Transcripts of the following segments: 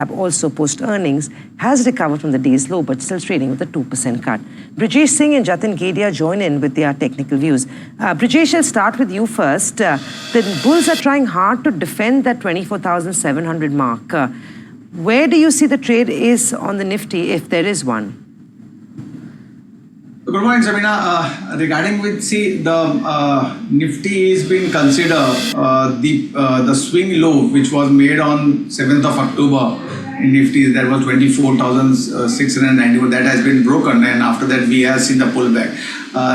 also post-earnings has recovered from the day's low but still trading with a 2% cut. Brijesh Singh and Jatin Gedia join in with their technical views. Brijesh, I'll start with you first. The bulls are trying hard to defend that 24,700 mark. Where do you see the trade is on the Nifty, if there is one? Good morning, Sabina. Regarding with the Nifty is being considered the swing low which was made on 7th of October in Nifty, that was 24,691. That has been broken, and after that we have seen the pullback.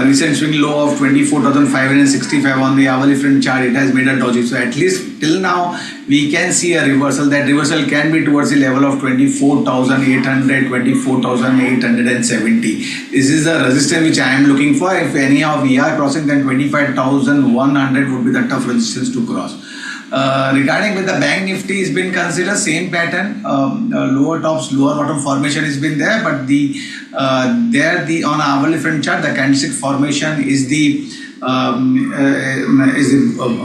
Recent swing low of 24,565 on the hourly front chart, it has made a doji. So at least till now we can see a reversal. That reversal can be towards the level of 24,800, 24,870. This is the resistance which I am looking for. If anyhow we are crossing, then 25,100 would be the tough resistance to cross. Regarding with the bank Nifty has been considered same pattern, lower tops, lower bottom formation has been there, but on hourly front chart the candlestick formation is the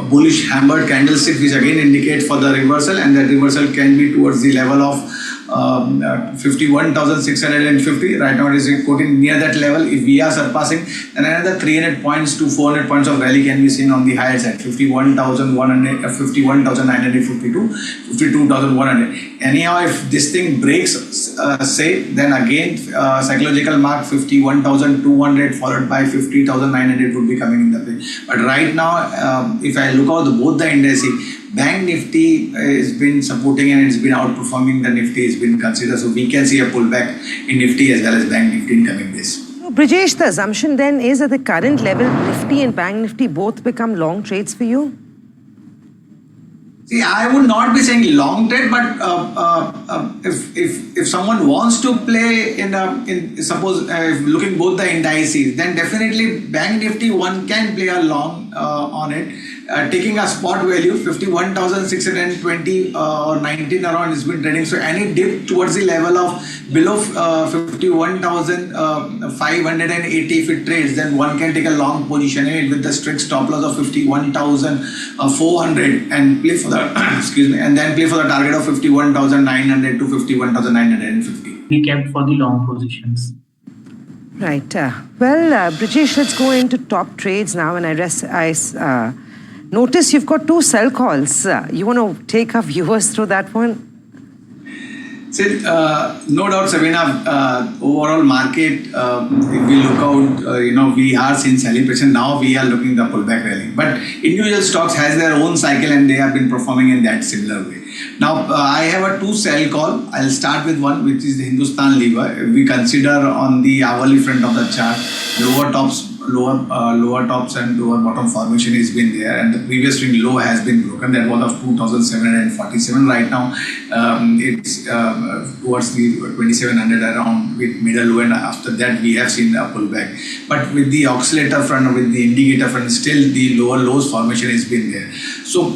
bullish hammered candlestick, which again indicates for the reversal, and that reversal can be towards the level of 51,650. Right now it is quoting near that level. If we are surpassing, then another 300 points to 400 points of rally can be seen on the higher side, 51,952, 52,100. Anyhow, if this thing breaks, then again psychological mark 51,200 followed by 50,900 would be coming in the play. But right now, if I look at both the indices, Bank Nifty has been supporting and it's been outperforming the Nifty has been considered. So we can see a pullback in Nifty as well as Bank Nifty in coming days. So Brijesh, the assumption then is at the current level, Nifty and Bank Nifty both become long trades for you? See, I would not be saying long trade, but if someone wants to play suppose looking both the indices, then definitely Bank Nifty one can play a long on it. Taking a spot value 51,620 or 19 around has been trading. So any dip towards the level of below 51,580 if it trades, then one can take a long position in it with the strict stop loss of 51,400 and play for the excuse me, and then play for the target of 51,900 to 51,950. We kept for the long positions. Right. Brijesh, let's go into top trades now, and I notice you've got two sell calls. You want to take our viewers through that one? See, no doubt, Sabina, overall market, if we look out, we are seeing celebration. Now we are looking the pullback rally. But individual stocks has their own cycle and they have been performing in that similar way. Now, I have a two sell call. I'll start with one, which is the Hindustan Lever. If we consider on the hourly front of the chart, lower tops and lower bottom formation has been there, and the previous swing low has been broken. That was of 2,747. Right now it's towards the 2,700 around with middle low, and after that we have seen a pullback. But with the oscillator front, with the indicator front, still the lower lows formation has been there. So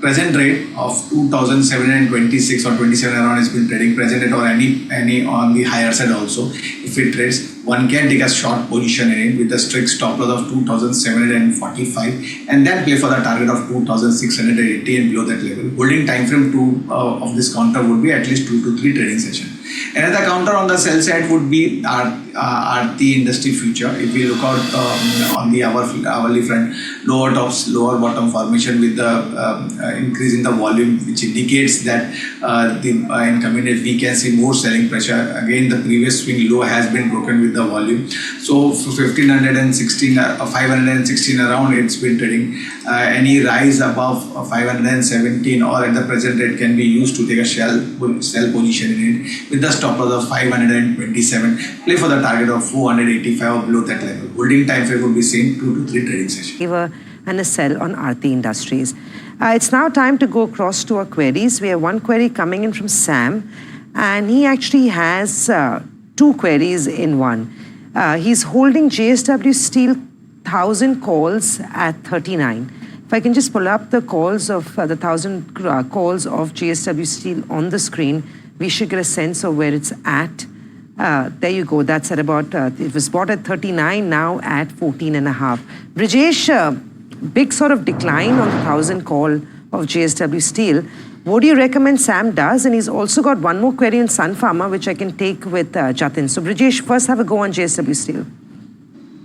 present rate of 2,726 or 27 around has been trading present rate, or any on the higher side also. If it trades, one can take a short position in it with a strict stop loss of 2,745 and then play for the target of 2,680 and below that level. Holding time frame of this counter would be at least 2 to 3 trading sessions. Another counter on the sell side would be the industry future. If we look out on the hourly front, lower tops, lower bottom formation with the increase in the volume, which indicates that in coming days we can see more selling pressure. Again, the previous swing low has been broken with the volume. So for 516 around, it's been trading. Any rise above 517 or at the present rate can be used to take a sell position in it with the stop loss of 527. Play for the target of 485 or below that level. Holding time frame would be same 2 to 3 trading sessions. And a sell on Aarti Industries. It's now time to go across to our queries. We have one query coming in from Sam, and he actually has two queries in one. He's holding JSW Steel 1,000 calls at 39. If I can just pull up the calls of the 1,000 calls of JSW Steel on the screen, we should get a sense of where it's at. There you go. That's at about, it was bought at 39, now at 14.5. Brijesh, big sort of decline on the 1,000 call of JSW Steel. What do you recommend Sam does? And he's also got one more query on Sun Pharma, which I can take with Jatin. So Brijesh, first have a go on JSW Steel.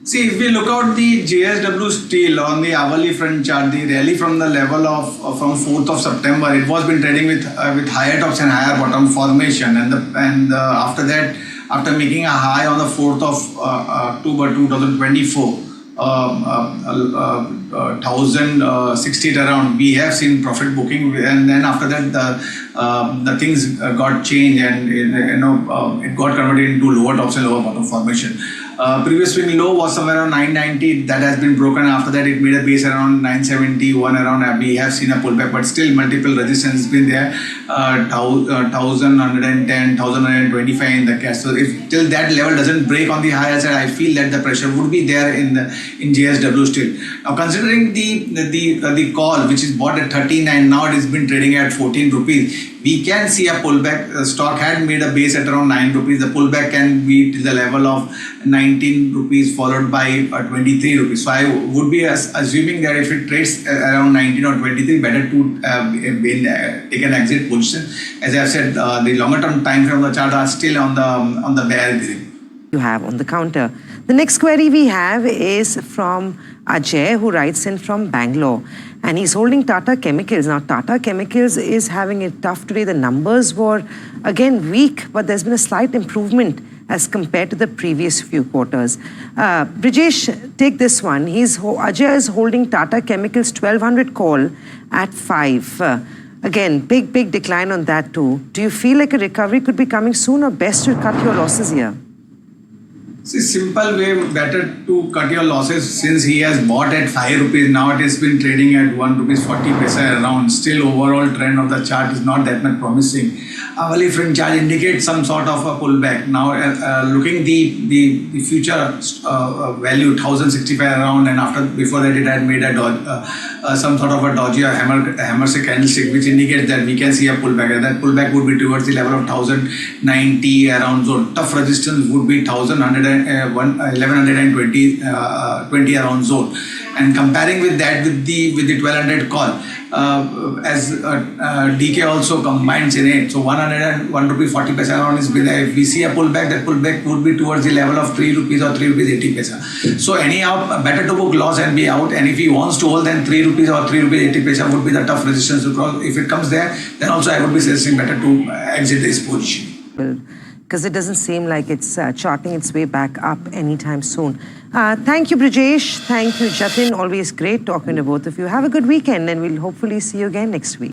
See, if we look at the JSW Steel on the hourly front chart, the rally from the level of from 4th of September, it was been trading with higher tops and higher bottom formation, and after that, after making a high on the 4th of October 2024. 1060 around, we have seen profit booking, and then after that the things got changed, and it got converted into lower tops and lower bottom formation. Previous swing low was somewhere around 990. That has been broken. After that, it made a base around 971 around. We have seen a pullback, but still multiple resistance has been there. 1110, 1125 in the cash. So if till that level doesn't break on the higher side, I feel that the pressure would be there in JSW Steel. Now, considering the call which is bought at 39, now it has been trading at 14 rupees. We can see a pullback. The stock had made a base at around 9 rupees. The pullback can be to the level of 19 rupees followed by 23 rupees. So I would be assuming that if it trades around 19 or 23, better to take an exit position. As I have said, the longer term time frame of the chart are still on the bear green. You have on the counter. The next query we have is from Ajay, who writes in from Bangalore. And he's holding Tata Chemicals. Now, Tata Chemicals is having it tough today. The numbers were, again, weak, but there's been a slight improvement as compared to the previous few quarters. Brijesh, take this one. Ajay is holding Tata Chemicals 1200 call at 5. Again, big decline on that too. Do you feel like a recovery could be coming soon, or best to cut your losses here? See, simple way, better to cut your losses since he has bought at 5 rupees. Now it has been trading at 1 rupees 40 paisa around. Still, overall trend of the chart is not that much promising. Hourly front chart indicates some sort of a pullback. Now, looking the future value 1065 around, and before that it had made a some sort of a dodgy hammer candlestick, which indicates that we can see a pullback, and that pullback would be towards the level of 1090 around zone. Tough resistance would be 1120 around zone. And comparing with that with the 1200 call, as DK also combines in it, so 101 rupees 40 paisa around is below. If we see a pullback, that pullback would be towards the level of 3 rupees or 3 rupees 80 paisa. So anyhow, better to book loss and be out. And if he wants to hold, then 3 rupees or 3 rupees 80 paisa would be the tough resistance to cross. If it comes there, then also I would be suggesting better to exit this position. Because it doesn't seem like it's charting its way back up anytime soon. Thank you, Brijesh. Thank you, Jatin. Always great talking to both of you. Have a good weekend, and we'll hopefully see you again next week.